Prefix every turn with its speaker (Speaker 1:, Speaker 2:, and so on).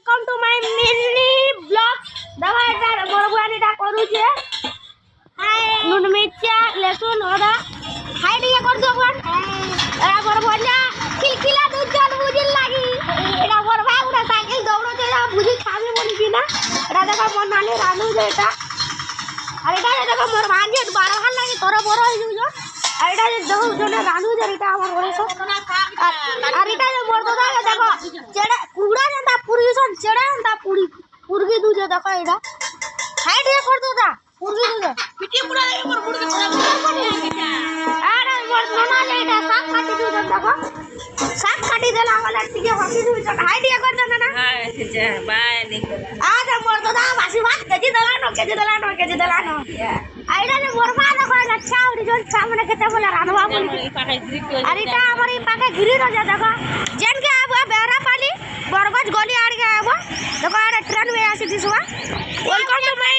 Speaker 1: welcome to my mini blog दवा एटा मोर बुआनीटा करू छे हाय नून मिर्चा लहसुन अदा हाय दिए कर दो बुआन एरा मोर बुआना खिलखिला दूध जल बुझिल लागी एरा मोर भाई उड़ा साइकिल दौड़ो छे बुझी खाबे बोली की ना एरा देखो मोर नानी रानू जे एटा अरे एटा देखो मोर भांजे 12 हाल लागी तोरा बरो हो जो एटा जे देखो जने रानू जे एटा हमर बरो सो अरे एटा जे मोर दादा देखो चेड़ा कुड़ा जंता पुरगी सन चेड़ा जंता पुरगी दूजे देखो एटा हाइट ये कर दो दा पुरगी दूजे पिटी पुरा दे मोर पुरगी खराब अरे मोर नोना जे एटा साफ काटी दूजे देखो साफ काटी देला वाला टिके हसी दूजे हाइट ये कर दे ना हां जे बाय निकला आ मोर दादा वासी बात केजी देला नो आइडा ने मोर मा देखो अच्छा उडी जोन सामने केते बोला रानवा बोली अरे ता हमर ई पाके गिरी न जा देखो जेन के आबो बेरा पाली बरगज गली आड़ के आबो देखो आरे ट्रेन में आसी दिसवा वेलकम टू माय